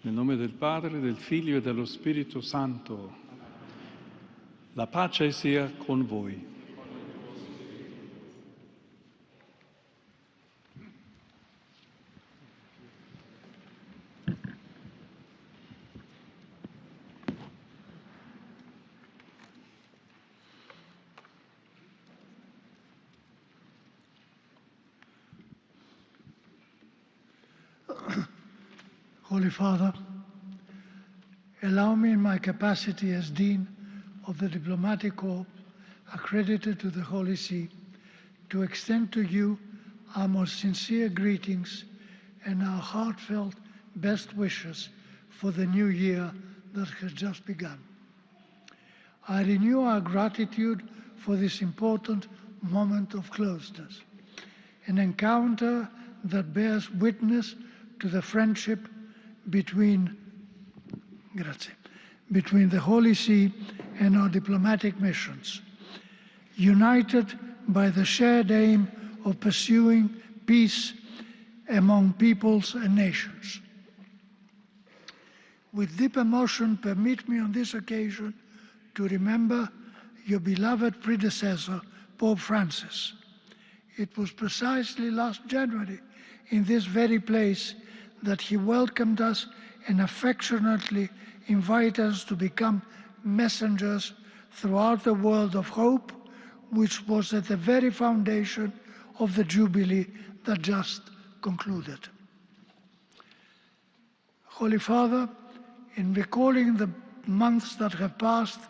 Nel nome del Padre, del Figlio e dello Spirito Santo. La pace sia con voi. Holy Father, allow me in my capacity as Dean of the Diplomatic Corps accredited to the Holy See to extend to you our most sincere greetings and our heartfelt best wishes for the new year that has just begun. I renew our gratitude for this important moment of closeness, an encounter that bears witness to the friendship between the Holy See and our diplomatic missions, united by the shared aim of pursuing peace among peoples and nations. With deep emotion, permit me on this occasion to remember your beloved predecessor, Pope Francis. It was precisely last January in this very place that he welcomed us and affectionately invited us to become messengers throughout the world of hope, which was at the very foundation of the Jubilee that just concluded. Holy Father, in recalling the months that have passed,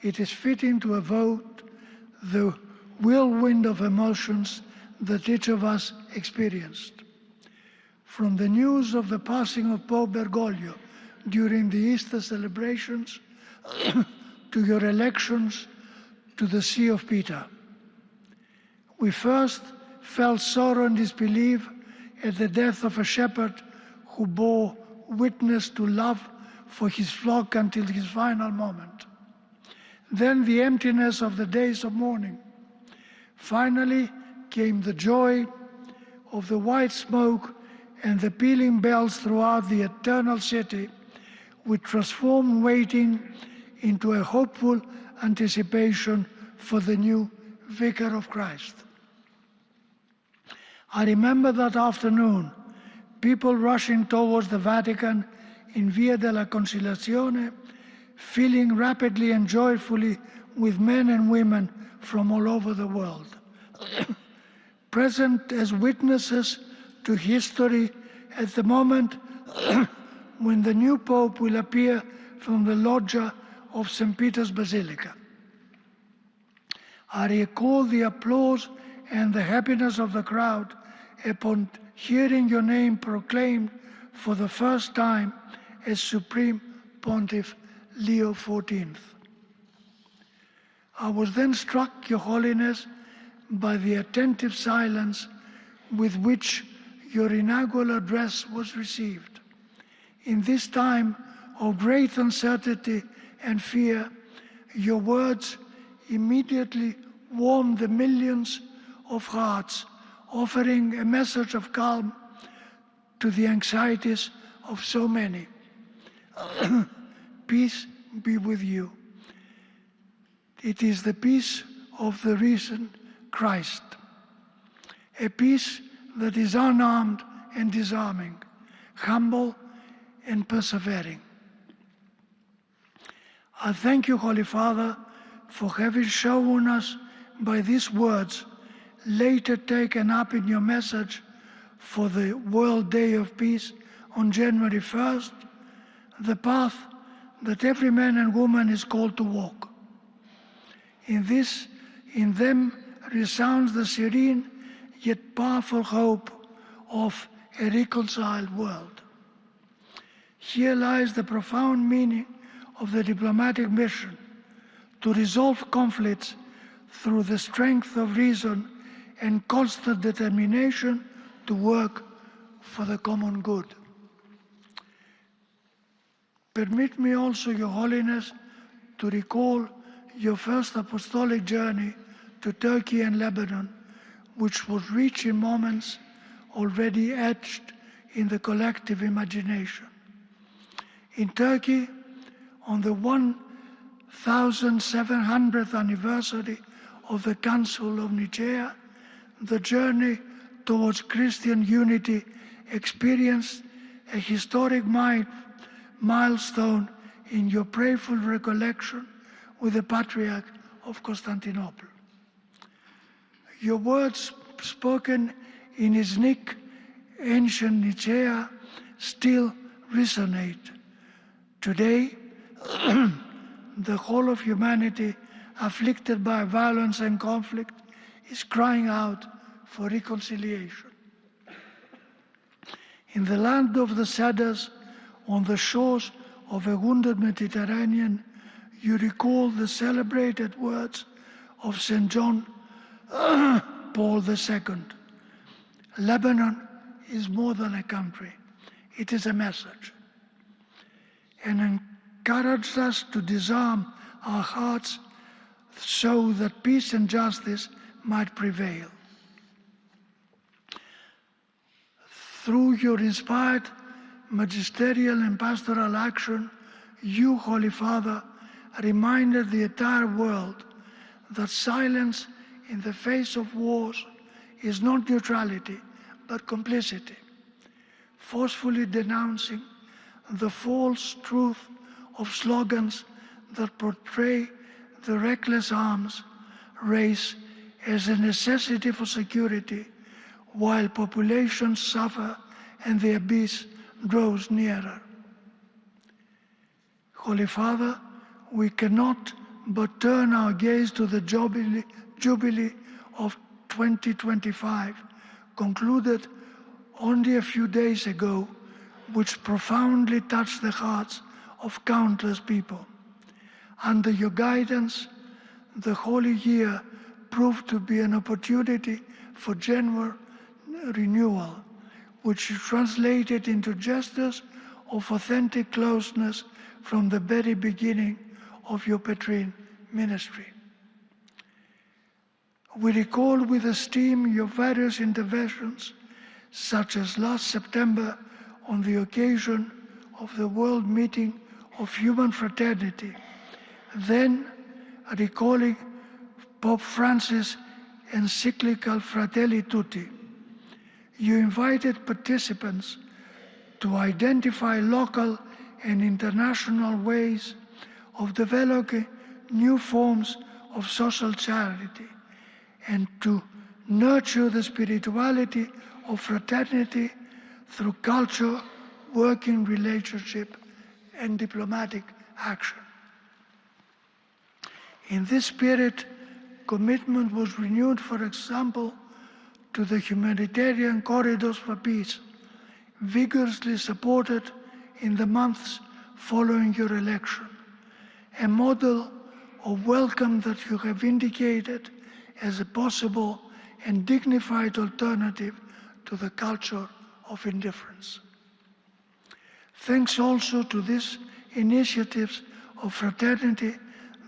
it is fitting to evoke the whirlwind of emotions that each of us experienced. From the news of the passing of Pope Bergoglio during the Easter celebrations to your elections to the See of Peter. We first felt sorrow and disbelief at the death of a shepherd who bore witness to love for his flock until his final moment. Then the emptiness of the days of mourning. Finally came the joy of the white smoke and the pealing bells throughout the eternal city, which transformed waiting into a hopeful anticipation for the new Vicar of Christ. I remember that afternoon, people rushing towards the Vatican in Via della Conciliazione, filling rapidly and joyfully with men and women from all over the world, present as witnesses to history at the moment when the new Pope will appear from the loggia of St. Peter's Basilica. I recall the applause and the happiness of the crowd upon hearing your name proclaimed for the first time as Supreme Pontiff Leo XIV. I was then struck, Your Holiness, by the attentive silence with which your inaugural address was received. In this time of great uncertainty and fear, your words immediately warmed the millions of hearts, offering a message of calm to the anxieties of so many. Peace be with you. It is the peace of the risen Christ, a peace that is unarmed and disarming, humble and persevering. I thank you, Holy Father, for having shown us by these words, later taken up in your message for the World Day of Peace on January 1st, the path that every man and woman is called to walk. In them resounds the serene yet powerful hope of a reconciled world. Here lies the profound meaning of the diplomatic mission, to resolve conflicts through the strength of reason and constant determination to work for the common good. Permit me also, Your Holiness, to recall your first apostolic journey to Turkey and Lebanon, which was rich in moments already etched in the collective imagination. In Turkey, on the 1700th anniversary of the Council of Nicaea, the journey towards Christian unity experienced a historic milestone in your prayerful recollection with the Patriarch of Constantinople. Your words spoken in his ancient Nicaea still resonate. Today, the whole of humanity afflicted by violence and conflict is crying out for reconciliation. In the land of the Cedars, on the shores of a wounded Mediterranean, you recall the celebrated words of St. John Paul II. Lebanon is more than a country, it is a message. And encouraged us to disarm our hearts so that peace and justice might prevail. Through your inspired magisterial and pastoral action, you, Holy Father, reminded the entire world that silence in the face of wars is not neutrality, but complicity, forcefully denouncing the false truth of slogans that portray the reckless arms race as a necessity for security, while populations suffer and the abyss draws nearer. Holy Father, we cannot but turn our gaze to the Jubilee of 2025, concluded only a few days ago, which profoundly touched the hearts of countless people. Under your guidance, the Holy Year proved to be an opportunity for genuine renewal, which you translated into gestures of authentic closeness from the very beginning of your Petrine ministry. We recall with esteem your various interventions, such as last September on the occasion of the World Meeting of Human Fraternity, then recalling Pope Francis' encyclical Fratelli Tutti. You invited participants to identify local and international ways of developing new forms of social charity and to nurture the spirituality of fraternity through culture, working relationship, and diplomatic action. In this spirit, commitment was renewed, for example, to the humanitarian corridors for peace, vigorously supported in the months following your election, a model of welcome that you have indicated as a possible and dignified alternative to the culture of indifference. Thanks also to these initiatives of fraternity,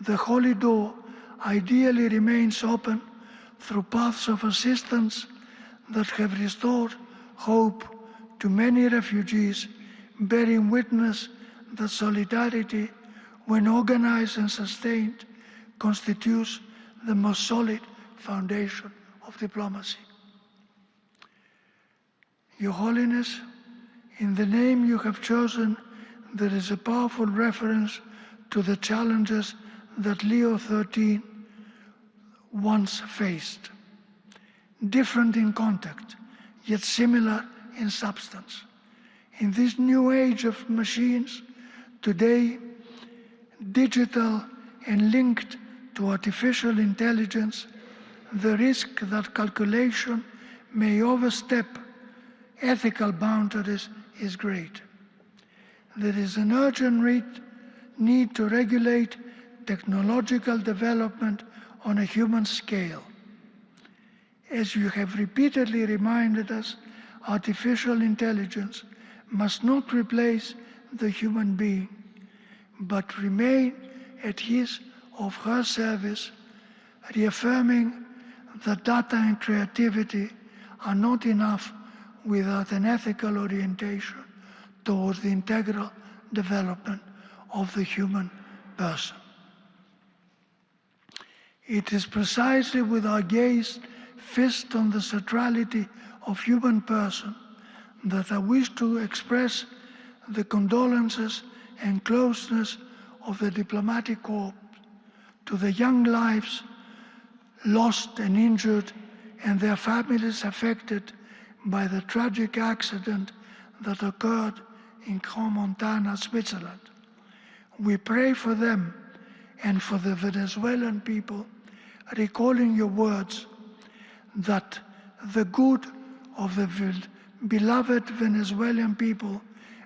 the Holy Door ideally remains open through paths of assistance that have restored hope to many refugees, bearing witness that solidarity, when organized and sustained, constitutes the most solid foundation of diplomacy. Your Holiness, in the name you have chosen, there is a powerful reference to the challenges that Leo XIII once faced, different in content, yet similar in substance. In this new age of machines, today, digital and linked to artificial intelligence, the risk that calculation may overstep ethical boundaries is great. There is an urgent need to regulate technological development on a human scale. As you have repeatedly reminded us, artificial intelligence must not replace the human being, but remain at his or her service, reaffirming that data and creativity are not enough without an ethical orientation towards the integral development of the human person. It is precisely with our gaze fixed on the centrality of human person that I wish to express the condolences and closeness of the diplomatic corps to the young lives lost and injured and their families affected by the tragic accident that occurred in Crans-Montana, Switzerland. We pray for them and for the Venezuelan people, recalling your words that the good of the beloved Venezuelan people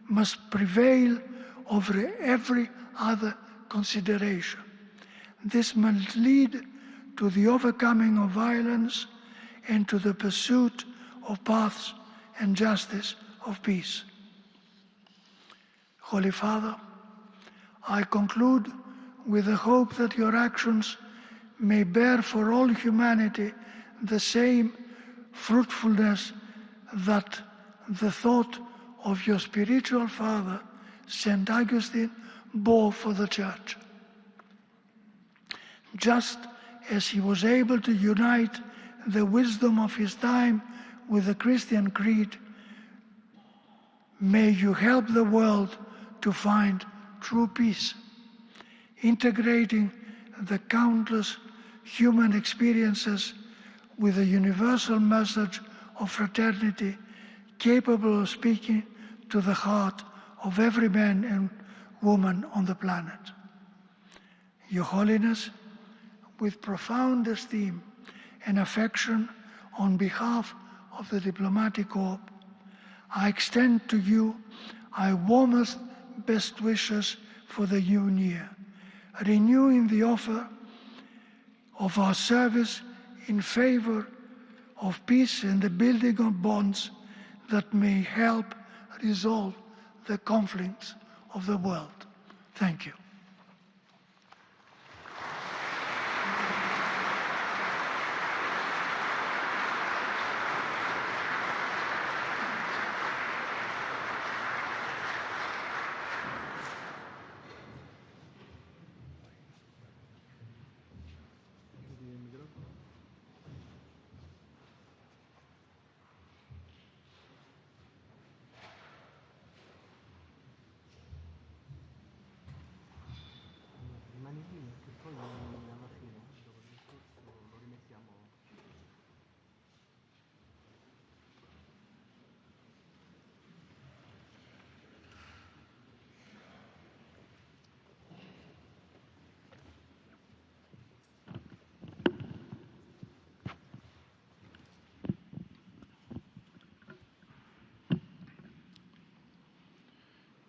must prevail over every other consideration. This must lead to the overcoming of violence and to the pursuit of paths and justice of peace. Holy Father, I conclude with the hope that your actions may bear for all humanity the same fruitfulness that the thought of your spiritual father, St. Augustine, bore for the Church. Just as he was able to unite the wisdom of his time with the Christian creed, may you help the world to find true peace, integrating the countless human experiences with a universal message of fraternity capable of speaking to the heart of every man and woman on the planet. Your Holiness, with profound esteem and affection on behalf of the diplomatic corps, I extend to you our warmest best wishes for the new year, renewing the offer of our service in favor of peace and the building of bonds that may help resolve the conflicts of the world. Thank you.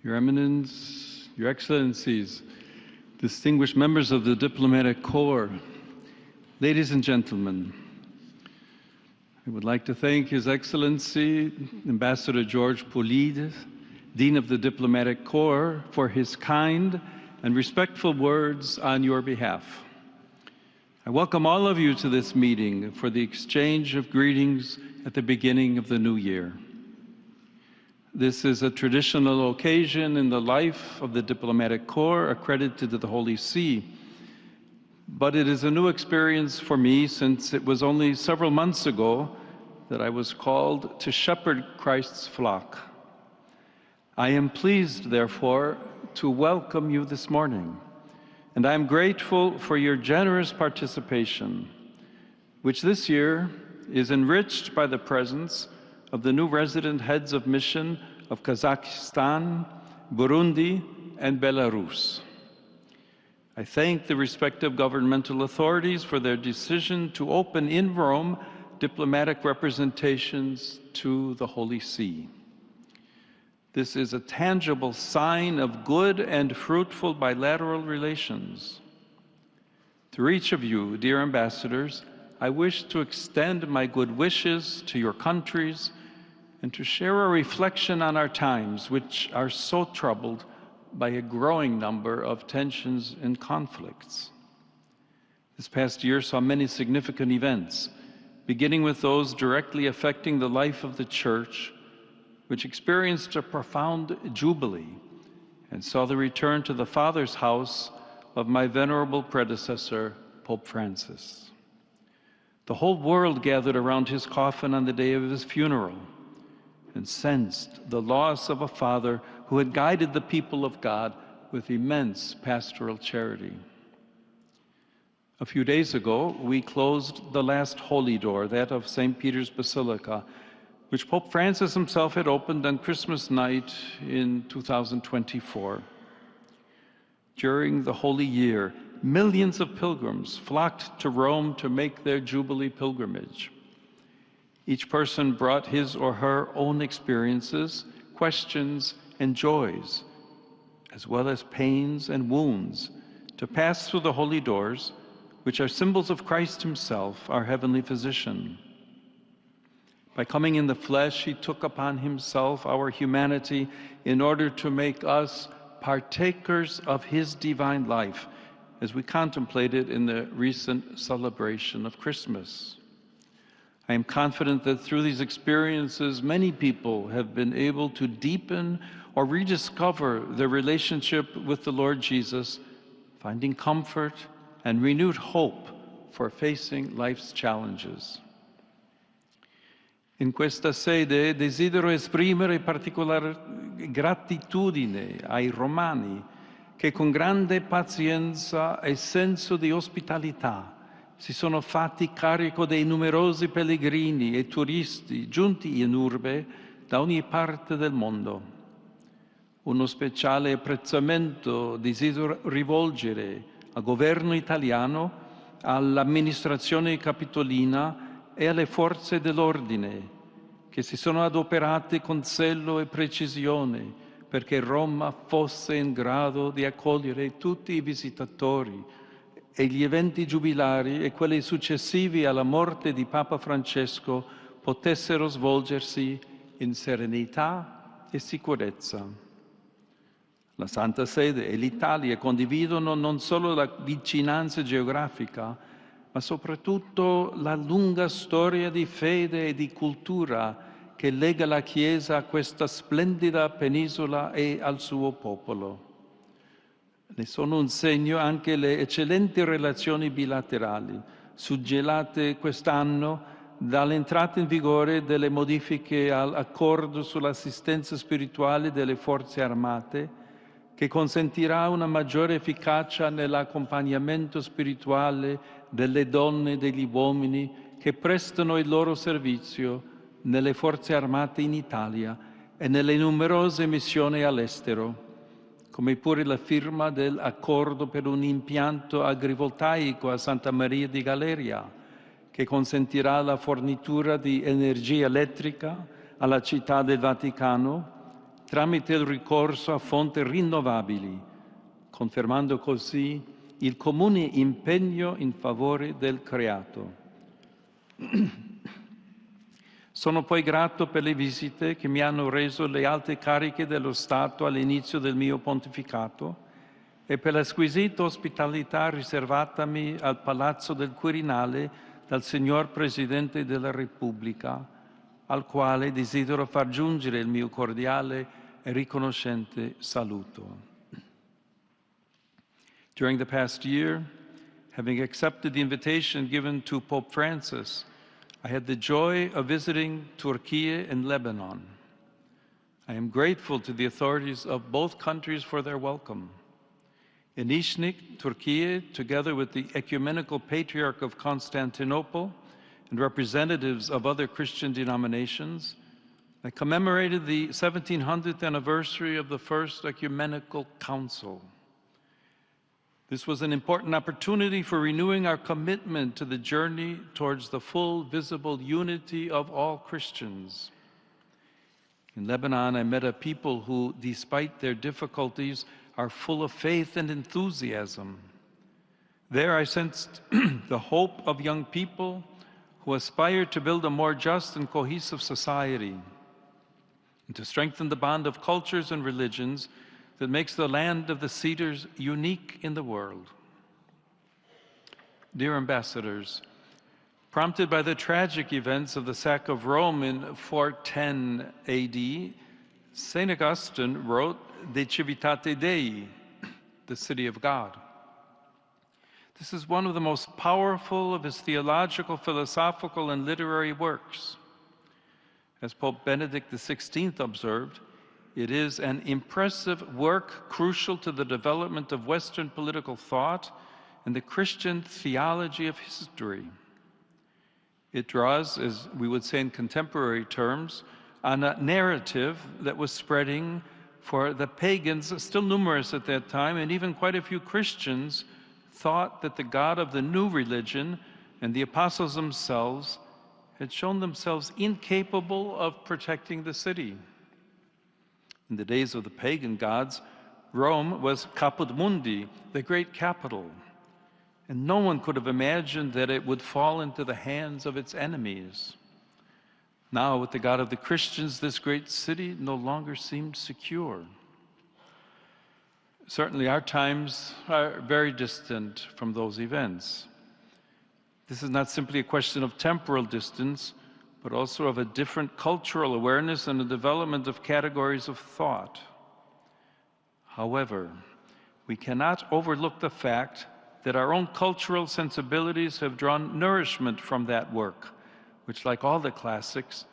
Your Eminence, Your Excellencies, distinguished members of the Diplomatic Corps, ladies and gentlemen, I would like to thank His Excellency, Ambassador George Poulide, Dean of the Diplomatic Corps, for his kind and respectful words on your behalf. I welcome all of you to this meeting for the exchange of greetings at the beginning of the new year. This is a traditional occasion in the life of the Diplomatic Corps accredited to the Holy See, but it is a new experience for me since it was only several months ago that I was called to shepherd Christ's flock. I am pleased, therefore, to welcome you this morning, and I am grateful for your generous participation, which this year is enriched by the presence of the new resident heads of mission of Kazakhstan, Burundi, and Belarus. I thank the respective governmental authorities for their decision to open in Rome diplomatic representations to the Holy See. This is a tangible sign of good and fruitful bilateral relations. To each of you, dear ambassadors, I wish to extend my good wishes to your countries and to share a reflection on our times, which are so troubled by a growing number of tensions and conflicts. This past year saw many significant events, beginning with those directly affecting the life of the Church, which experienced a profound jubilee and saw the return to the Father's house of my venerable predecessor, Pope Francis. The whole world gathered around his coffin on the day of his funeral and sensed the loss of a father who had guided the people of God with immense pastoral charity. A few days ago, we closed the last holy door, that of St. Peter's Basilica, which Pope Francis himself had opened on Christmas night in 2024. During the Holy Year, millions of pilgrims flocked to Rome to make their Jubilee pilgrimage. Each person brought his or her own experiences, questions, and joys, as well as pains and wounds, to pass through the holy doors, which are symbols of Christ himself, our heavenly physician. By coming in the flesh, he took upon himself our humanity in order to make us partakers of his divine life, as we contemplated in the recent celebration of Christmas. I am confident that through these experiences, many people have been able to deepen or rediscover their relationship with the Lord Jesus, finding comfort and renewed hope for facing life's challenges. In questa sede desidero esprimere particolare gratitudine ai romani che con grande pazienza e senso di ospitalità si sono fatti carico dei numerosi pellegrini e turisti giunti in urbe da ogni parte del mondo. Uno speciale apprezzamento desidero rivolgere al governo italiano, all'amministrazione capitolina e alle forze dell'ordine che si sono adoperate con zelo e precisione perché Roma fosse in grado di accogliere tutti i visitatori e gli eventi giubilari e quelli successivi alla morte di Papa Francesco potessero svolgersi in serenità e sicurezza. La Santa Sede e l'Italia condividono non solo la vicinanza geografica, ma soprattutto la lunga storia di fede e di cultura che lega la Chiesa a questa splendida penisola e al suo popolo. Ne sono un segno anche le eccellenti relazioni bilaterali, suggellate quest'anno dall'entrata in vigore delle modifiche all'accordo sull'assistenza spirituale delle forze armate, che consentirà una maggiore efficacia nell'accompagnamento spirituale delle donne e degli uomini che prestano il loro servizio nelle forze armate in Italia e nelle numerose missioni all'estero, come pure la firma dell'accordo per un impianto agrivoltaico a Santa Maria di Galeria, che consentirà la fornitura di energia elettrica alla città del Vaticano tramite il ricorso a fonti rinnovabili, confermando così il comune impegno in favore del creato. Sono poi grato per le visite che mi hanno reso le alte cariche dello Stato all'inizio del mio pontificato e per la squisita ospitalità riservatami al Palazzo del Quirinale dal Signor Presidente della Repubblica, al quale desidero far giungere il mio cordiale e riconoscente saluto. During the past year, having accepted the invitation given to Pope Francis, I had the joy of visiting Turkey and Lebanon. I am grateful to the authorities of both countries for their welcome. In Iznik, Turkey, together with the Ecumenical Patriarch of Constantinople and representatives of other Christian denominations, I commemorated the 1700th anniversary of the First Ecumenical Council. This was an important opportunity for renewing our commitment to the journey towards the full, visible unity of all Christians. In Lebanon, I met a people who, despite their difficulties, are full of faith and enthusiasm. There I sensed the hope of young people who aspire to build a more just and cohesive society and to strengthen the bond of cultures and religions that makes the land of the cedars unique in the world. Dear ambassadors, prompted by the tragic events of the sack of Rome in 410 AD, St. Augustine wrote De Civitate Dei, the city of God. This is one of the most powerful of his theological, philosophical, and literary works. As Pope Benedict XVI observed, it is an impressive work crucial to the development of Western political thought and the Christian theology of history. It draws, as we would say in contemporary terms, on a narrative that was spreading for the pagans, still numerous at that time, and even quite a few Christians thought that the God of the new religion and the apostles themselves had shown themselves incapable of protecting the city. In the days of the pagan gods, Rome was caput mundi, the great capital, and no one could have imagined that it would fall into the hands of its enemies. Now, with the God of the Christians, this great city no longer seemed secure. Certainly, our times are very distant from those events. This is not simply a question of temporal distance, but also of a different cultural awareness and a development of categories of thought. However, we cannot overlook the fact that our own cultural sensibilities have drawn nourishment from that work, which, like all the classics,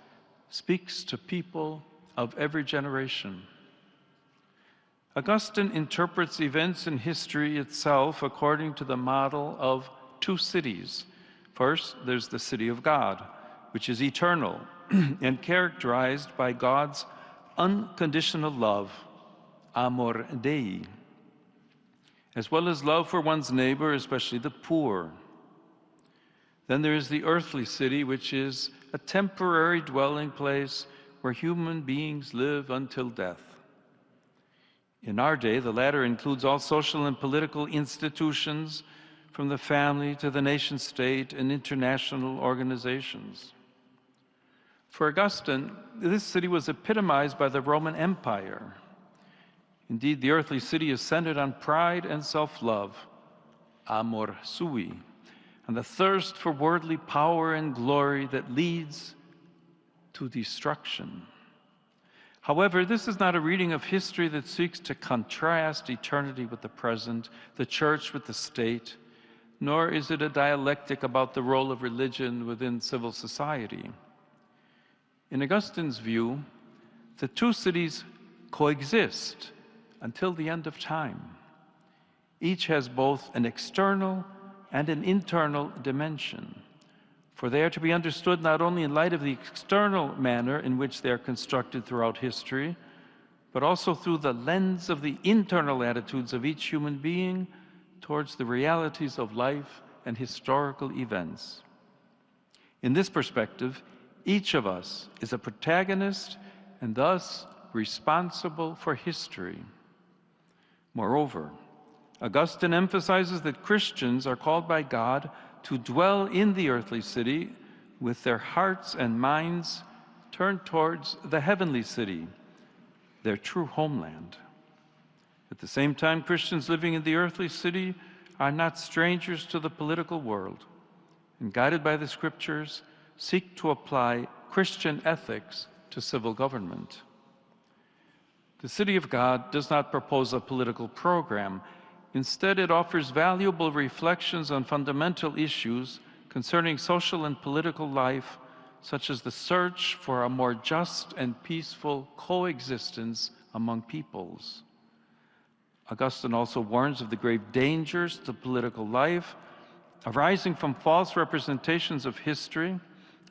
speaks to people of every generation. Augustine interprets events in history itself according to the model of two cities. First, there's the city of God, which is eternal and characterized by God's unconditional love, amor Dei, as well as love for one's neighbor, especially the poor. Then there is the earthly city, which is a temporary dwelling place where human beings live until death. In our day, the latter includes all social and political institutions, from the family to the nation-state and international organizations. For Augustine, this city was epitomized by the Roman Empire. Indeed, the earthly city is centered on pride and self-love, amor sui, and the thirst for worldly power and glory that leads to destruction. However, this is not a reading of history that seeks to contrast eternity with the present, the church with the state, nor is it a dialectic about the role of religion within civil society. In Augustine's view, the two cities coexist until the end of time. Each has both an external and an internal dimension, for they are to be understood not only in light of the external manner in which they are constructed throughout history, but also through the lens of the internal attitudes of each human being towards the realities of life and historical events. In this perspective, each of us is a protagonist and thus responsible for history. Moreover, Augustine emphasizes that Christians are called by God to dwell in the earthly city with their hearts and minds turned towards the heavenly city, their true homeland. At the same time, Christians living in the earthly city are not strangers to the political world, and guided by the scriptures, seek to apply Christian ethics to civil government. The city of God does not propose a political program. Instead, it offers valuable reflections on fundamental issues concerning social and political life, such as the search for a more just and peaceful coexistence among peoples. Augustine also warns of the grave dangers to political life arising from false representations of history,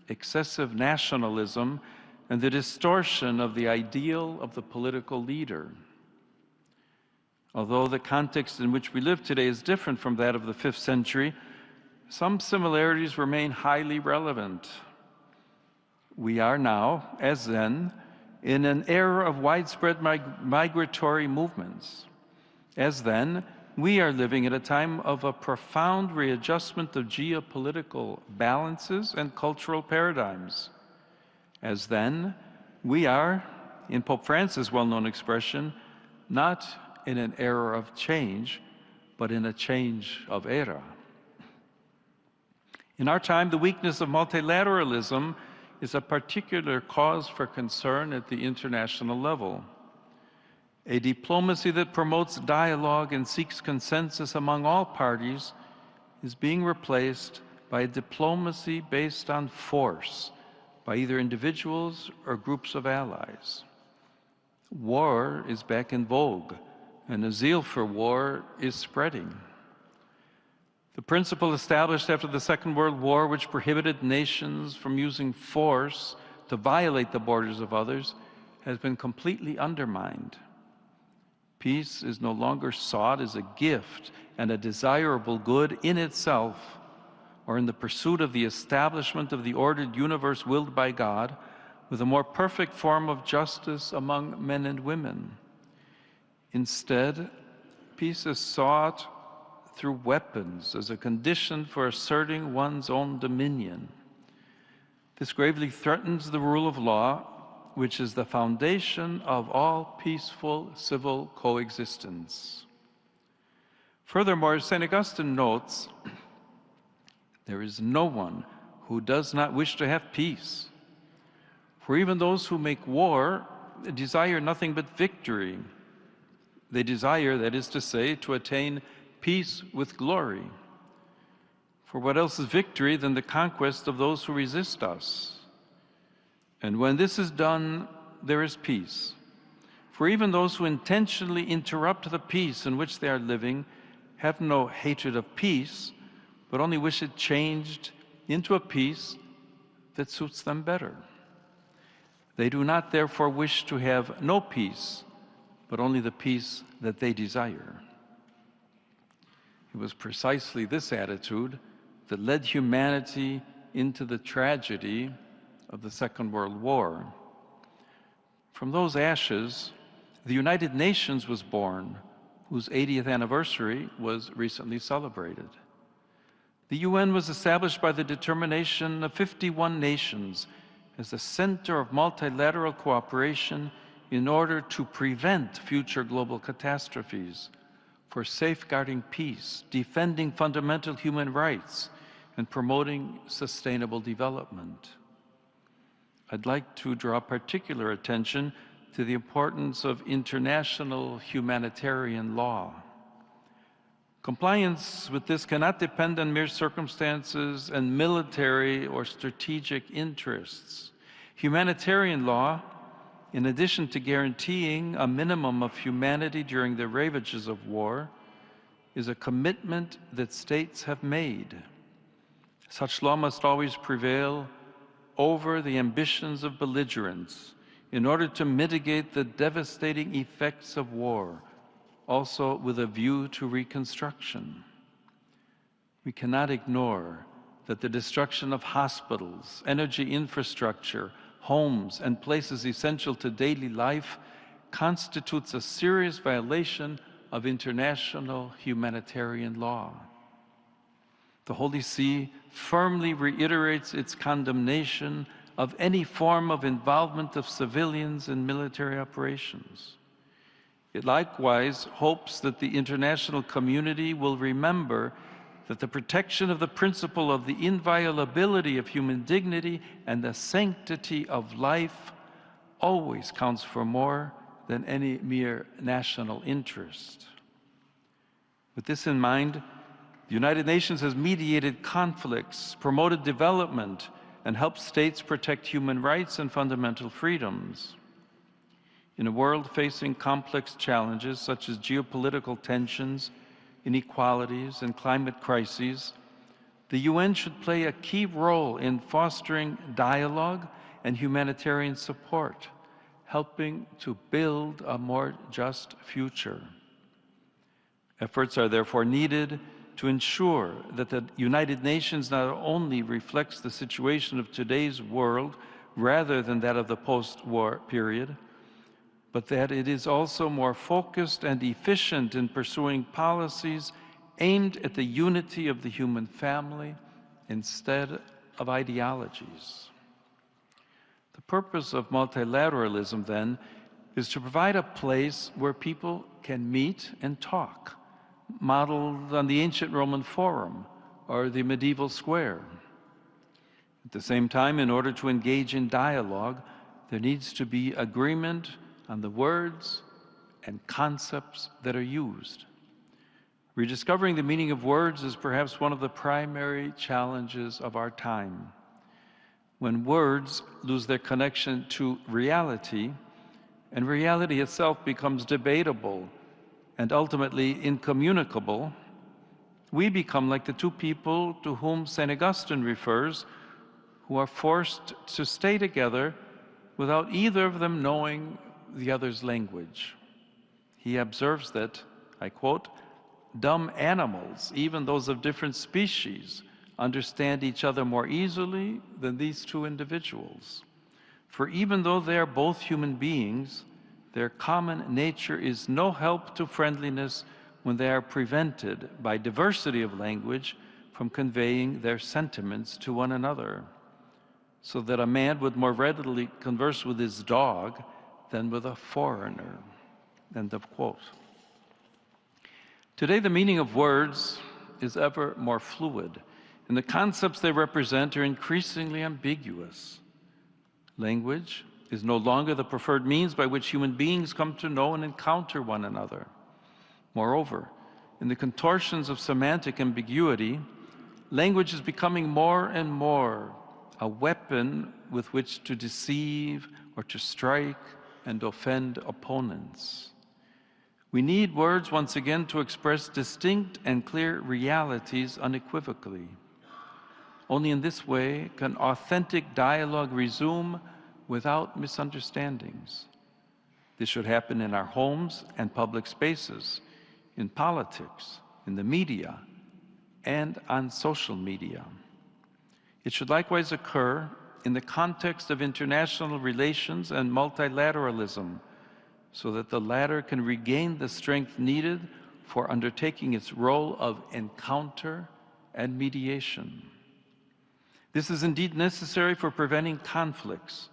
excessive nationalism, and the distortion of the ideal of the political leader. Although the context in which we live today is different from that of the 5th century, some similarities remain highly relevant. We are now, as then, in an era of widespread migratory movements. As then, we are living at a time of a profound readjustment of geopolitical balances and cultural paradigms. As then, we are, in Pope Francis' well-known expression, not in an era of change, but in a change of era. In our time, the weakness of multilateralism is a particular cause for concern at the international level. A diplomacy that promotes dialogue and seeks consensus among all parties is being replaced by a diplomacy based on force by either individuals or groups of allies. War is back in vogue, and a zeal for war is spreading. The principle established after the Second World War, which prohibited nations from using force to violate the borders of others, has been completely undermined. Peace is no longer sought as a gift and a desirable good in itself, or in the pursuit of the establishment of the ordered universe willed by God, with a more perfect form of justice among men and women. Instead, peace is sought through weapons as a condition for asserting one's own dominion. This gravely threatens the rule of law, which is the foundation of all peaceful civil coexistence. Furthermore, St. Augustine notes, there is no one who does not wish to have peace. For even those who make war desire nothing but victory. They desire, that is to say, to attain peace with glory. For what else is victory than the conquest of those who resist us? And when this is done, there is peace. For even those who intentionally interrupt the peace in which they are living have no hatred of peace, but only wish it changed into a peace that suits them better. They do not therefore wish to have no peace, but only the peace that they desire. It was precisely this attitude that led humanity into the tragedy of the Second World War. From those ashes, the United Nations was born, whose 80th anniversary was recently celebrated. The UN was established by the determination of 51 nations as the center of multilateral cooperation in order to prevent future global catastrophes, for safeguarding peace, defending fundamental human rights, and promoting sustainable development. I'd like to draw particular attention to the importance of international humanitarian law. Compliance with this cannot depend on mere circumstances and military or strategic interests. Humanitarian law, in addition to guaranteeing a minimum of humanity during the ravages of war, is a commitment that states have made. Such law must always prevail over the ambitions of belligerents in order to mitigate the devastating effects of war, also with a view to reconstruction. We cannot ignore that the destruction of hospitals, energy infrastructure, homes, and places essential to daily life constitutes a serious violation of international humanitarian law. The Holy See firmly reiterates its condemnation of any form of involvement of civilians in military operations. It likewise hopes that the international community will remember that the protection of the principle of the inviolability of human dignity and the sanctity of life always counts for more than any mere national interest. With this in mind, the United Nations has mediated conflicts, promoted development, and helped states protect human rights and fundamental freedoms. In a world facing complex challenges such as geopolitical tensions, inequalities, and climate crises, the UN should play a key role in fostering dialogue and humanitarian support, helping to build a more just future. Efforts are therefore needed to ensure that the United Nations not only reflects the situation of today's world rather than that of the post-war period, but that it is also more focused and efficient in pursuing policies aimed at the unity of the human family instead of ideologies. The purpose of multilateralism, then, is to provide a place where people can meet and talk, modeled on the ancient Roman Forum or the medieval square. At the same time, in order to engage in dialogue, there needs to be agreement on the words and concepts that are used. Rediscovering the meaning of words is perhaps one of the primary challenges of our time. When words lose their connection to reality, and reality itself becomes debatable and ultimately incommunicable, we become like the two people to whom St. Augustine refers, who are forced to stay together without either of them knowing the other's language. He observes that, I quote, "Dumb animals, even those of different species, understand each other more easily than these two individuals. For even though they are both human beings, their common nature is no help to friendliness when they are prevented by diversity of language from conveying their sentiments to one another, so that a man would more readily converse with his dog than with a foreigner." End of quote. Today, the meaning of words is ever more fluid, and the concepts they represent are increasingly ambiguous. Language is no longer the preferred means by which human beings come to know and encounter one another. Moreover, in the contortions of semantic ambiguity, language is becoming more and more a weapon with which to deceive or to strike and offend opponents. We need words once again to express distinct and clear realities unequivocally. Only in this way can authentic dialogue resume without misunderstandings. This should happen in our homes and public spaces, in politics, in the media, and on social media. It should likewise occur in the context of international relations and multilateralism, so that the latter can regain the strength needed for undertaking its role of encounter and mediation. This is indeed necessary for preventing conflicts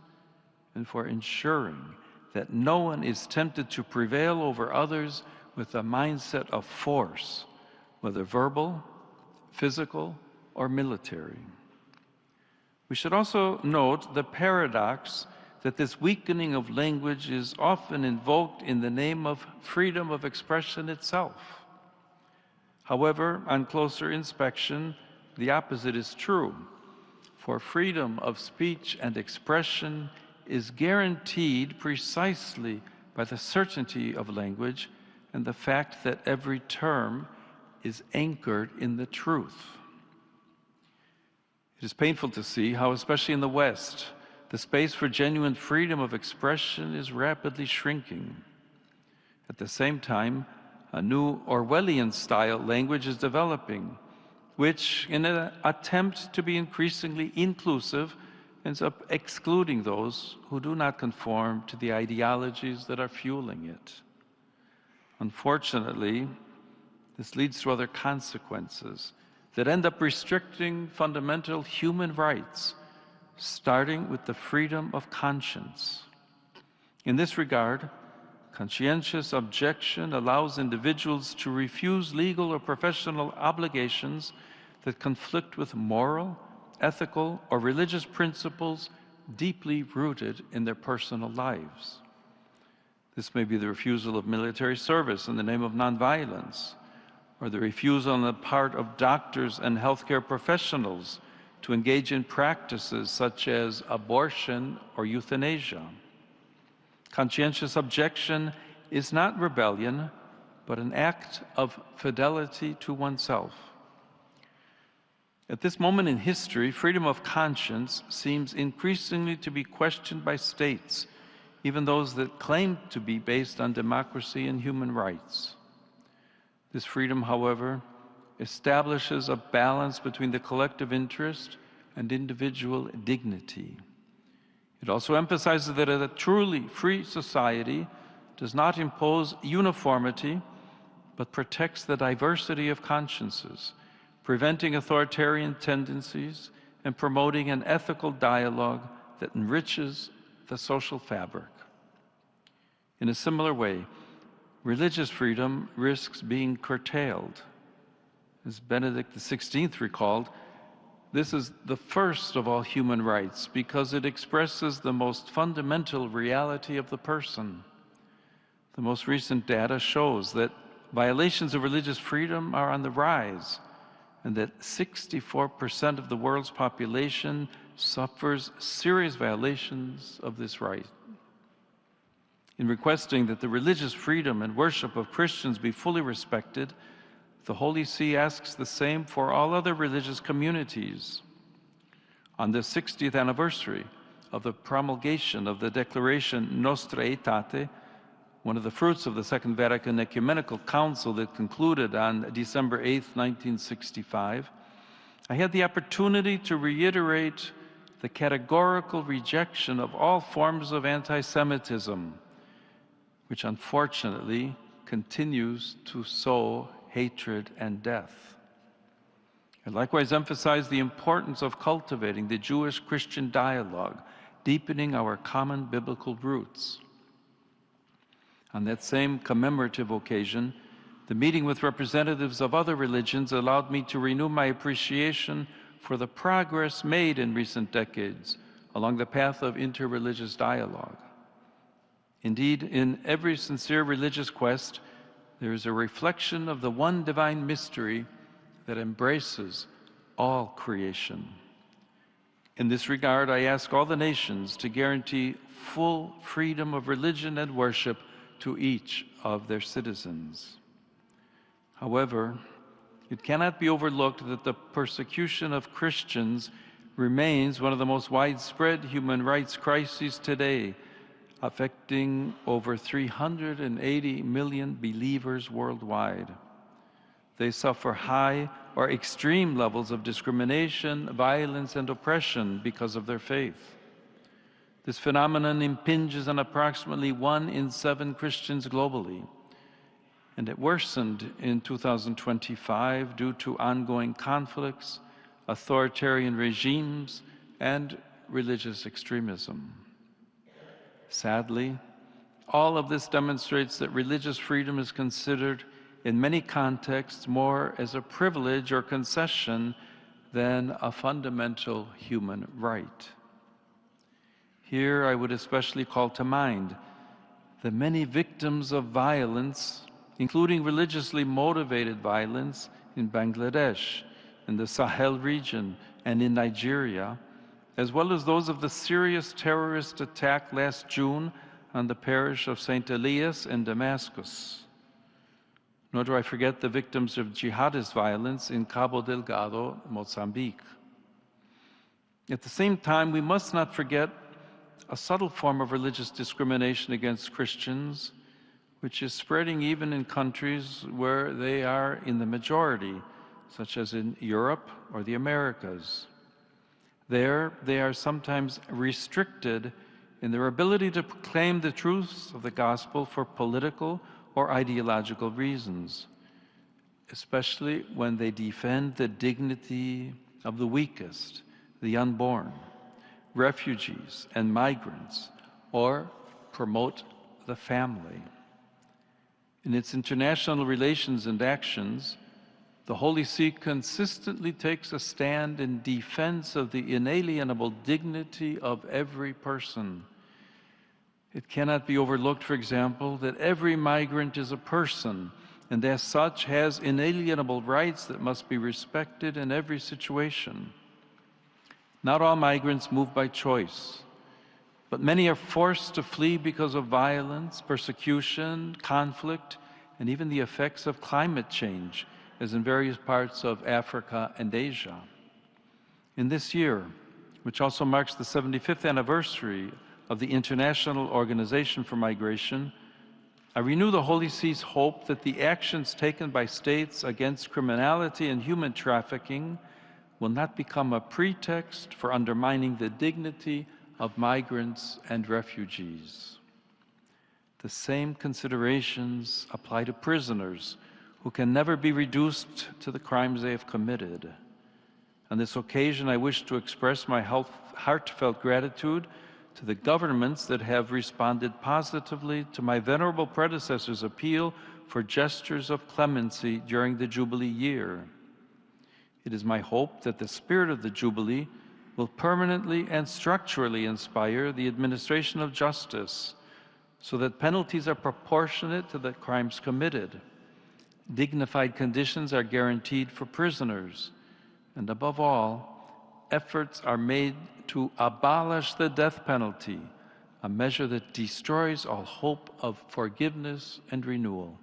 and for ensuring that no one is tempted to prevail over others with a mindset of force, whether verbal, physical, or military. We should also note the paradox that this weakening of language is often invoked in the name of freedom of expression itself. However, on closer inspection, the opposite is true, for freedom of speech and expression is guaranteed precisely by the certainty of language and the fact that every term is anchored in the truth. It is painful to see how, especially in the West, the space for genuine freedom of expression is rapidly shrinking. At the same time, a new Orwellian-style language is developing, which, in an attempt to be increasingly inclusive, ends up excluding those who do not conform to the ideologies that are fueling it. Unfortunately, this leads to other consequences that end up restricting fundamental human rights, starting with the freedom of conscience. In this regard, conscientious objection allows individuals to refuse legal or professional obligations that conflict with moral, ethical, or religious principles deeply rooted in their personal lives. This may be the refusal of military service in the name of nonviolence, or the refusal on the part of doctors and healthcare professionals to engage in practices such as abortion or euthanasia. Conscientious objection is not rebellion, but an act of fidelity to oneself. At this moment in history, freedom of conscience seems increasingly to be questioned by states, even those that claim to be based on democracy and human rights. This freedom, however, establishes a balance between the collective interest and individual dignity. It also emphasizes that a truly free society does not impose uniformity, but protects the diversity of consciences, preventing authoritarian tendencies and promoting an ethical dialogue that enriches the social fabric. In a similar way, religious freedom risks being curtailed. As Benedict XVI recalled, this is the first of all human rights because it expresses the most fundamental reality of the person. The most recent data shows that violations of religious freedom are on the rise, and that 64% of the world's population suffers serious violations of this right. In requesting that the religious freedom and worship of Christians be fully respected, the Holy See asks the same for all other religious communities. On the 60th anniversary of the promulgation of the Declaration Nostra Aetate, one of the fruits of the Second Vatican Ecumenical Council that concluded on December 8, 1965, I had the opportunity to reiterate the categorical rejection of all forms of anti-Semitism, which unfortunately continues to sow hatred and death. I likewise emphasize the importance of cultivating the Jewish-Christian dialogue, deepening our common biblical roots. On that same commemorative occasion, the meeting with representatives of other religions allowed me to renew my appreciation for the progress made in recent decades along the path of interreligious dialogue. Indeed, in every sincere religious quest, there is a reflection of the one divine mystery that embraces all creation. In this regard, I ask all the nations to guarantee full freedom of religion and worship to each of their citizens. However, it cannot be overlooked that the persecution of Christians remains one of the most widespread human rights crises today, affecting over 380 million believers worldwide. They suffer high or extreme levels of discrimination, violence, and oppression because of their faith. This phenomenon impinges on approximately 1 in 7 Christians globally, and it worsened in 2025 due to ongoing conflicts, authoritarian regimes, and religious extremism. Sadly, all of this demonstrates that religious freedom is considered in many contexts more as a privilege or concession than a fundamental human right. Here I would especially call to mind the many victims of violence, including religiously motivated violence in Bangladesh, in the Sahel region, and in Nigeria, as well as those of the serious terrorist attack last June on the parish of St. Elias in Damascus. Nor do I forget the victims of jihadist violence in Cabo Delgado, Mozambique. At the same time, we must not forget a subtle form of religious discrimination against Christians, which is spreading even in countries where they are in the majority, such as in Europe or the Americas. There, they are sometimes restricted in their ability to proclaim the truths of the gospel for political or ideological reasons, especially when they defend the dignity of the weakest, the unborn, refugees and migrants, or promote the family. In its international relations and actions, the Holy See consistently takes a stand in defense of the inalienable dignity of every person. It cannot be overlooked, for example, that every migrant is a person and as such has inalienable rights that must be respected in every situation. Not all migrants move by choice, but many are forced to flee because of violence, persecution, conflict, and even the effects of climate change, as in various parts of Africa and Asia. In this year, which also marks the 75th anniversary of the International Organization for Migration, I renew the Holy See's hope that the actions taken by states against criminality and human trafficking will not become a pretext for undermining the dignity of migrants and refugees. The same considerations apply to prisoners who can never be reduced to the crimes they have committed. On this occasion, I wish to express my heartfelt gratitude to the governments that have responded positively to my venerable predecessor's appeal for gestures of clemency during the Jubilee year. It is my hope that the spirit of the Jubilee will permanently and structurally inspire the administration of justice, so that penalties are proportionate to the crimes committed. Dignified conditions are guaranteed for prisoners. And above all, efforts are made to abolish the death penalty, a measure that destroys all hope of forgiveness and renewal.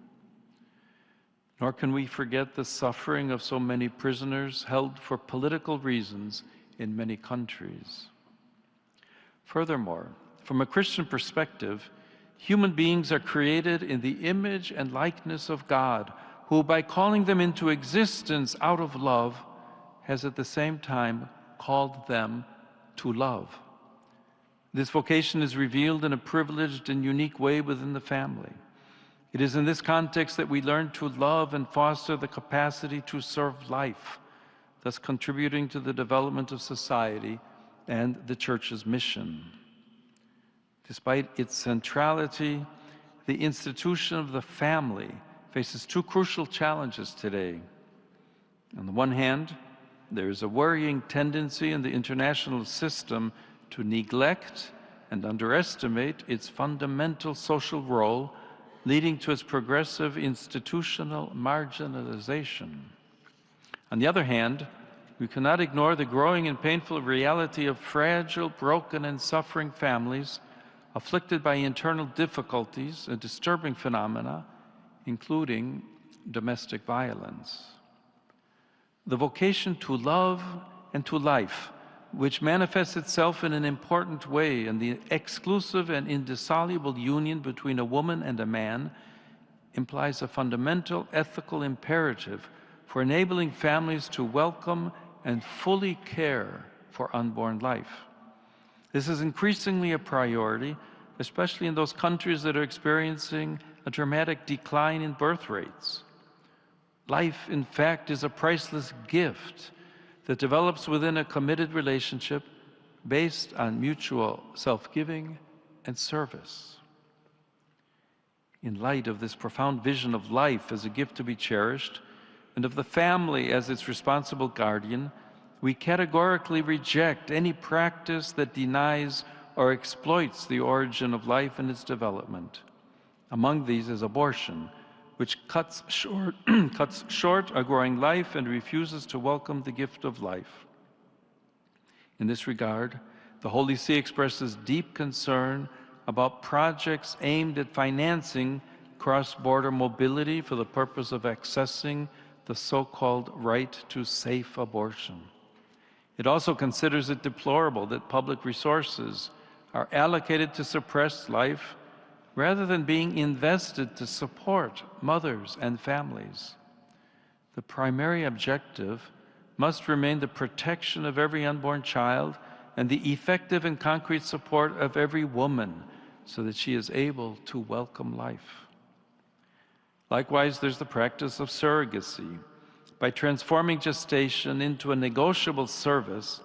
Nor can we forget the suffering of so many prisoners held for political reasons in many countries. Furthermore, from a Christian perspective, human beings are created in the image and likeness of God, who, by calling them into existence out of love, has at the same time called them to love. This vocation is revealed in a privileged and unique way within the family. It is in this context that we learn to love and foster the capacity to serve life, thus contributing to the development of society and the Church's mission. Despite its centrality, the institution of the family faces two crucial challenges today. On the one hand, there is a worrying tendency in the international system to neglect and underestimate its fundamental social role, leading to its progressive institutional marginalization. On the other hand, we cannot ignore the growing and painful reality of fragile, broken, and suffering families afflicted by internal difficulties and disturbing phenomena, including domestic violence. The vocation to love and to life, which manifests itself in an important way in the exclusive and indissoluble union between a woman and a man, implies a fundamental ethical imperative for enabling families to welcome and fully care for unborn life. This is increasingly a priority, especially in those countries that are experiencing a dramatic decline in birth rates. Life, in fact, is a priceless gift that develops within a committed relationship based on mutual self-giving and service. In light of this profound vision of life as a gift to be cherished, and of the family as its responsible guardian, we categorically reject any practice that denies or exploits the origin of life and its development. Among these is abortion, which cuts short a growing life and refuses to welcome the gift of life. In this regard, the Holy See expresses deep concern about projects aimed at financing cross-border mobility for the purpose of accessing the so-called right to safe abortion. It also considers it deplorable that public resources are allocated to suppress life rather than being invested to support mothers and families. The primary objective must remain the protection of every unborn child and the effective and concrete support of every woman so that she is able to welcome life. Likewise, there's the practice of surrogacy. By transforming gestation into a negotiable service,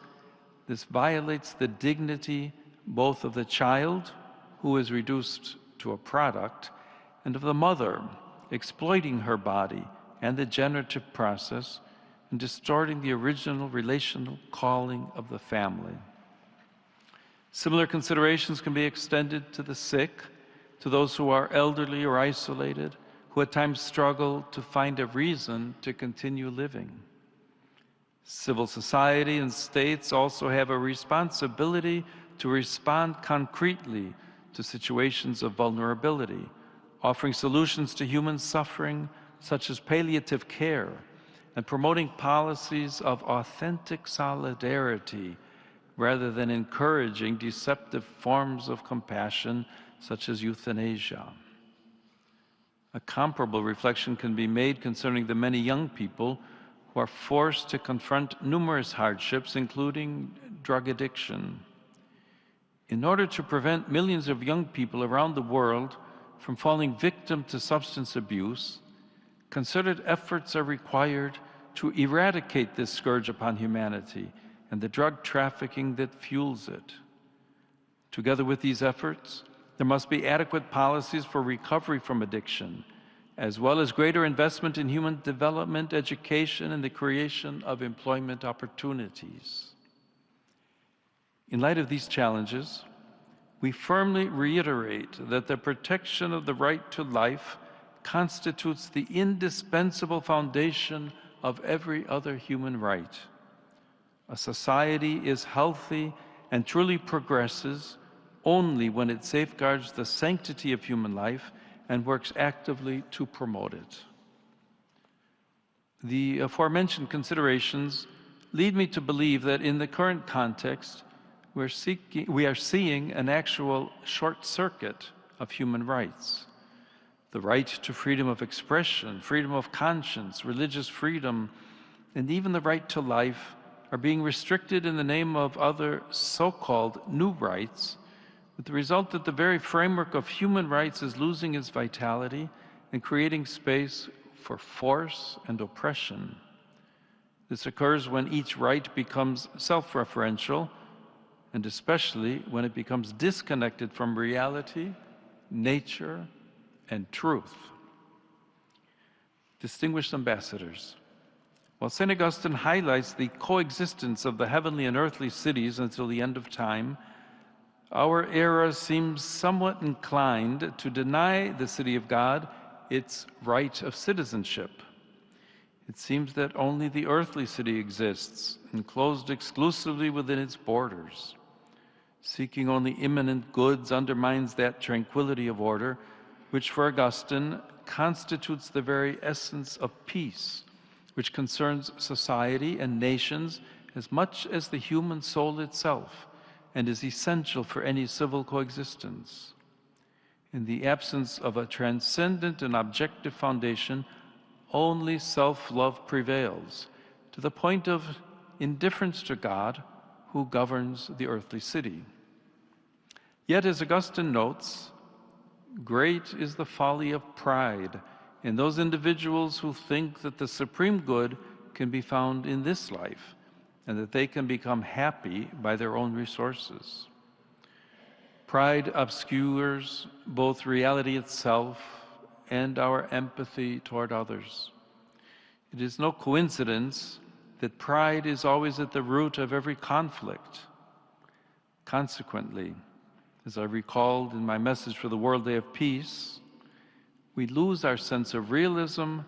this violates the dignity both of the child, who is reduced to a product, and of the mother, exploiting her body and the generative process and distorting the original relational calling of the family. Similar considerations can be extended to the sick, to those who are elderly or isolated, who at times struggle to find a reason to continue living. Civil society and states also have a responsibility to respond concretely to situations of vulnerability, offering solutions to human suffering such as palliative care, and promoting policies of authentic solidarity rather than encouraging deceptive forms of compassion such as euthanasia. A comparable reflection can be made concerning the many young people who are forced to confront numerous hardships, including drug addiction. In order to prevent millions of young people around the world from falling victim to substance abuse, concerted efforts are required to eradicate this scourge upon humanity and the drug trafficking that fuels it. Together with these efforts, there must be adequate policies for recovery from addiction, as well as greater investment in human development, education, and the creation of employment opportunities. In light of these challenges, we firmly reiterate that the protection of the right to life constitutes the indispensable foundation of every other human right. A society is healthy and truly progresses only when it safeguards the sanctity of human life and works actively to promote it. The aforementioned considerations lead me to believe that in the current context, we are seeing an actual short circuit of human rights. The right to freedom of expression, freedom of conscience, religious freedom, and even the right to life are being restricted in the name of other so-called new rights, with the result that the very framework of human rights is losing its vitality and creating space for force and oppression. This occurs when each right becomes self-referential, and especially when it becomes disconnected from reality, nature, and truth. Distinguished ambassadors, while St. Augustine highlights the coexistence of the heavenly and earthly cities until the end of time, our era seems somewhat inclined to deny the city of God its right of citizenship. It seems that only the earthly city exists, enclosed exclusively within its borders. Seeking only imminent goods undermines that tranquility of order, which for Augustine constitutes the very essence of peace, which concerns society and nations as much as the human soul itself, and is essential for any civil coexistence. In the absence of a transcendent and objective foundation, only self-love prevails, to the point of indifference to God, who governs the earthly city. Yet, as Augustine notes, great is the folly of pride in those individuals who think that the supreme good can be found in this life, and that they can become happy by their own resources. Pride obscures both reality itself and our empathy toward others. It is no coincidence that pride is always at the root of every conflict. Consequently, as I recalled in my message for the World Day of Peace, we lose our sense of realism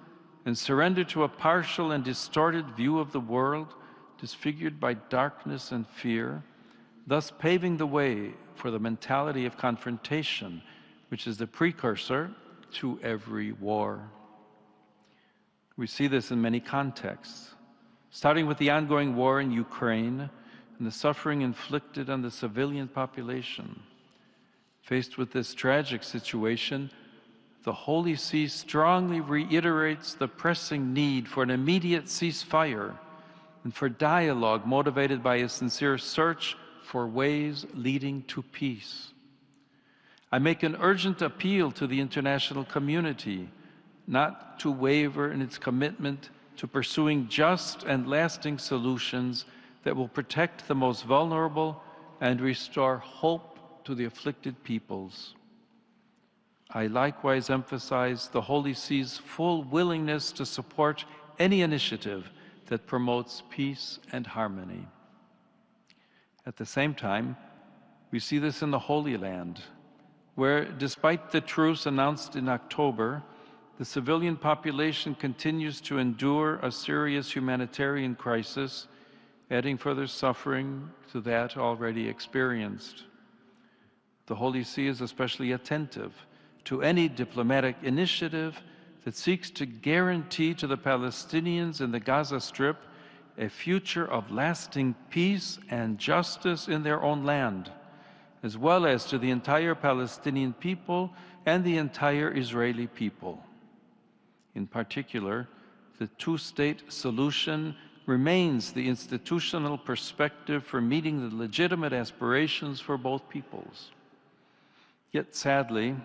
and surrender to a partial and distorted view of the world, disfigured by darkness and fear, thus paving the way for the mentality of confrontation, which is the precursor to every war. We see this in many contexts, starting with the ongoing war in Ukraine and the suffering inflicted on the civilian population. Faced with this tragic situation, the Holy See strongly reiterates the pressing need for an immediate ceasefire and for dialogue motivated by a sincere search for ways leading to peace. I make an urgent appeal to the international community not to waver in its commitment to pursuing just and lasting solutions that will protect the most vulnerable and restore hope to the afflicted peoples. I likewise emphasize the Holy See's full willingness to support any initiative that promotes peace and harmony. At the same time, we see this in the Holy Land, where, despite the truce announced in October, the civilian population continues to endure a serious humanitarian crisis, adding further suffering to that already experienced. The Holy See is especially attentive to any diplomatic initiative that seeks to guarantee to the Palestinians in the Gaza Strip a future of lasting peace and justice in their own land, as well as to the entire Palestinian people and the entire Israeli people. In particular, the two-state solution remains the institutional perspective for meeting the legitimate aspirations for both peoples. Yet sadly,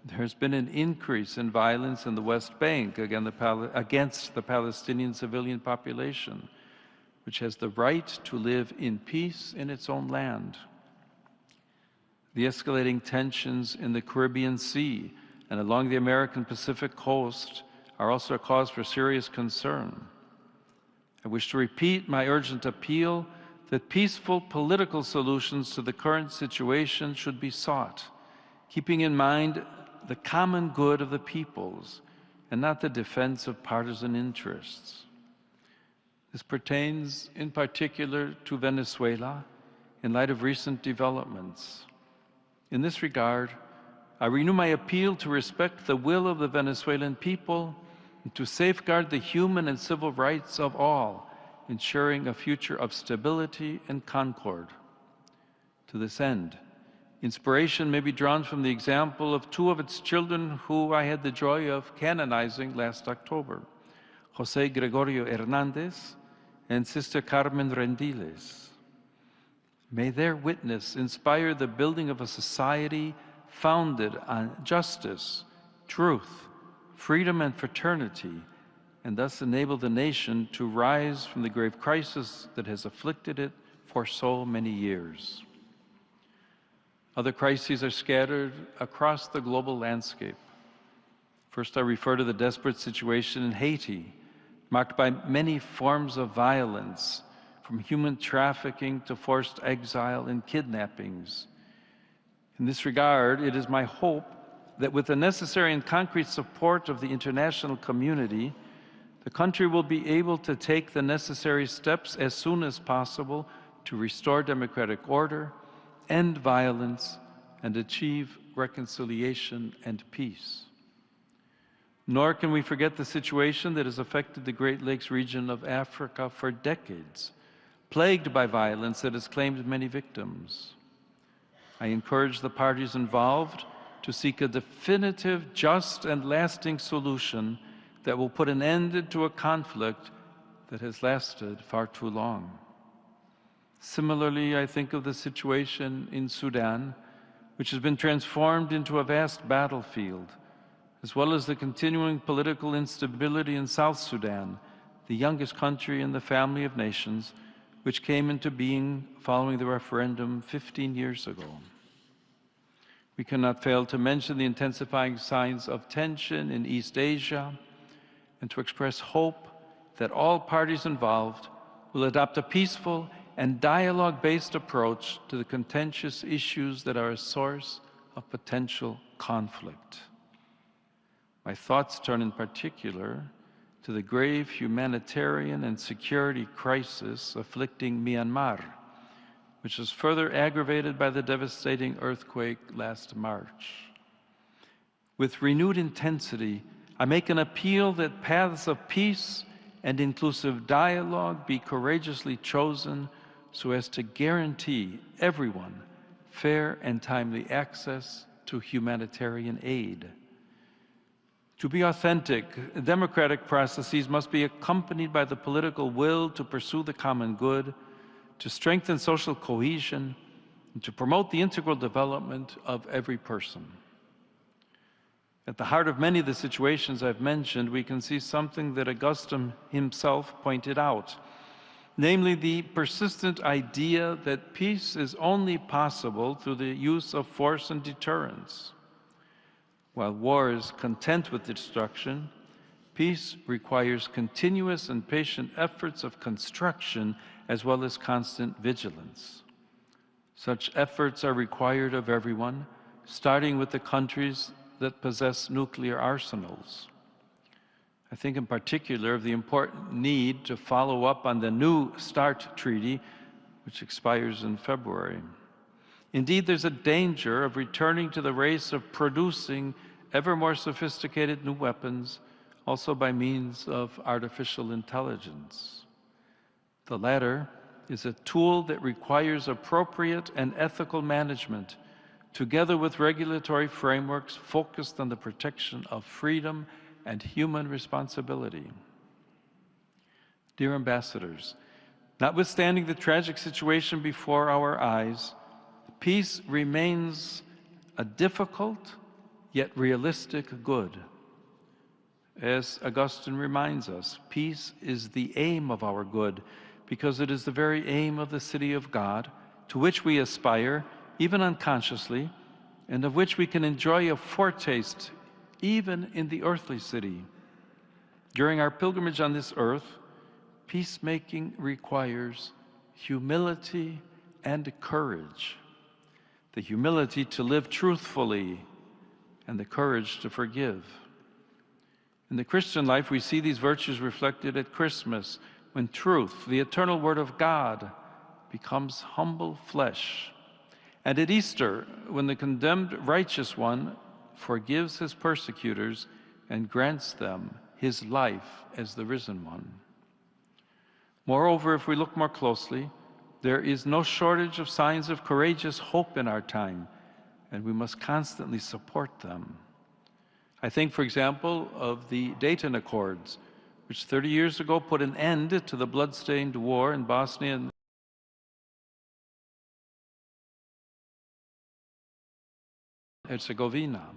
there has been an increase in violence in the West Bank against the Palestinian civilian population, which has the right to live in peace in its own land. The escalating tensions in the Caribbean Sea and along the American Pacific coast are also a cause for serious concern. I wish to repeat my urgent appeal that peaceful political solutions to the current situation should be sought, keeping in mind the common good of the peoples and not the defense of partisan interests. This pertains in particular to Venezuela in light of recent developments. In this regard, I renew my appeal to respect the will of the Venezuelan people and to safeguard the human and civil rights of all, ensuring a future of stability and concord. To this end, inspiration may be drawn from the example of two of its children who I had the joy of canonizing last October, José Gregorio Hernández and Sister Carmen Rendiles. May their witness inspire the building of a society founded on justice, truth, freedom, and fraternity, and thus enable the nation to rise from the grave crisis that has afflicted it for so many years. Other crises are scattered across the global landscape. First, I refer to the desperate situation in Haiti, marked by many forms of violence, from human trafficking to forced exile and kidnappings. In this regard, it is my hope that with the necessary and concrete support of the international community, the country will be able to take the necessary steps as soon as possible to restore democratic order, end violence, and achieve reconciliation and peace. Nor can we forget the situation that has affected the Great Lakes region of Africa for decades, plagued by violence that has claimed many victims. I encourage the parties involved to seek a definitive, just, and lasting solution that will put an end to a conflict that has lasted far too long. Similarly, I think of the situation in Sudan, which has been transformed into a vast battlefield, as well as the continuing political instability in South Sudan, the youngest country in the family of nations, which came into being following the referendum 15 years ago. We cannot fail to mention the intensifying signs of tension in East Asia and to express hope that all parties involved will adopt a peaceful and dialogue-based approach to the contentious issues that are a source of potential conflict. My thoughts turn in particular to the grave humanitarian and security crisis afflicting Myanmar, which is further aggravated by the devastating earthquake last March. With renewed intensity, I make an appeal that paths of peace and inclusive dialogue be courageously chosen so as to guarantee everyone fair and timely access to humanitarian aid. To be authentic, democratic processes must be accompanied by the political will to pursue the common good, to strengthen social cohesion, and to promote the integral development of every person. At the heart of many of the situations I've mentioned, we can see something that Augustine himself pointed out, namely the persistent idea that peace is only possible through the use of force and deterrence. While war is content with destruction, peace requires continuous and patient efforts of construction as well as constant vigilance. Such efforts are required of everyone, starting with the countries that possess nuclear arsenals. I think in particular of the important need to follow up on the New START treaty, which expires in February. Indeed, there's a danger of returning to the race of producing ever more sophisticated new weapons, also by means of artificial intelligence. The latter is a tool that requires appropriate and ethical management, together with regulatory frameworks focused on the protection of freedom and human responsibility. Dear ambassadors, notwithstanding the tragic situation before our eyes, peace remains a difficult yet realistic good. As Augustine reminds us, peace is the aim of our good, because it is the very aim of the city of God, to which we aspire, even unconsciously, and of which we can enjoy a foretaste even in the earthly city. During our pilgrimage on this earth, peacemaking requires humility and courage. The humility to live truthfully and the courage to forgive. In the Christian life, we see these virtues reflected at Christmas, when truth, the eternal Word of God, becomes humble flesh. And at Easter, when the condemned righteous one forgives his persecutors and grants them his life as the risen one. Moreover, if we look more closely, there is no shortage of signs of courageous hope in our time, and we must constantly support them. I think, for example, of the Dayton Accords, which 30 years ago put an end to the blood-stained war in Bosnia and Herzegovina.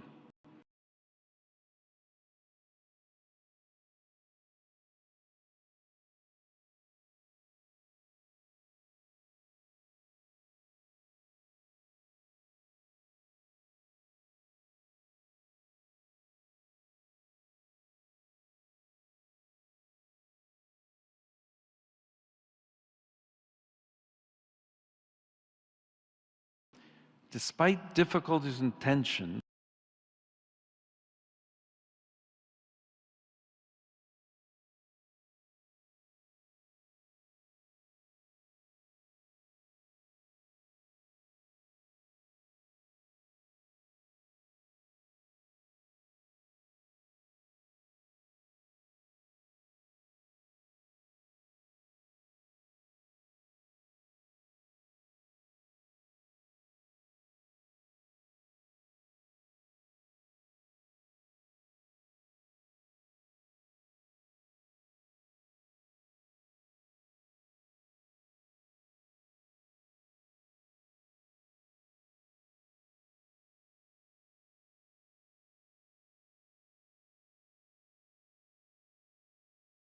Despite difficulties and tension,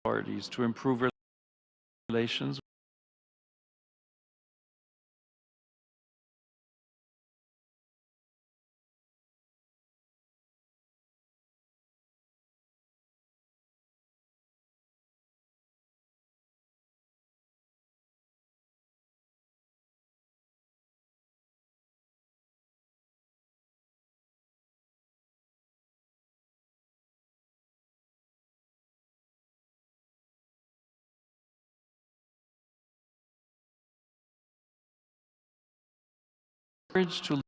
authorities to improve relations. Courage to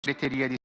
segreteria de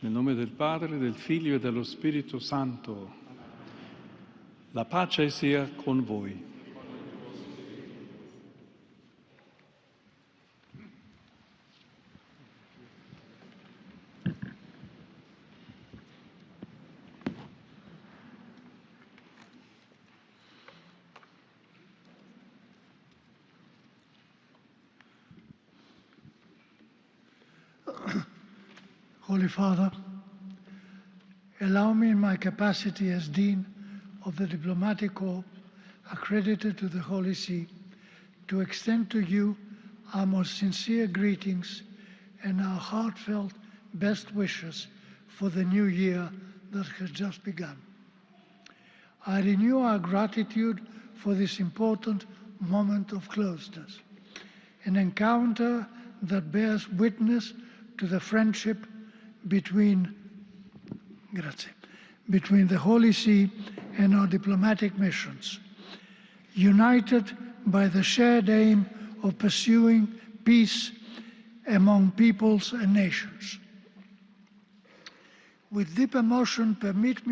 Nel nome del Padre, del Figlio e dello Spirito Santo. La pace sia con voi. Holy Father, allow me in my capacity as Dean of the Diplomatic Corps accredited to the Holy See to extend to you our most sincere greetings and our heartfelt best wishes for the new year that has just begun. I renew our gratitude for this important moment of closeness, an encounter that bears witness to the friendship between the Holy See and our diplomatic missions, united by the shared aim of pursuing peace among peoples and nations. With deep emotion, permit me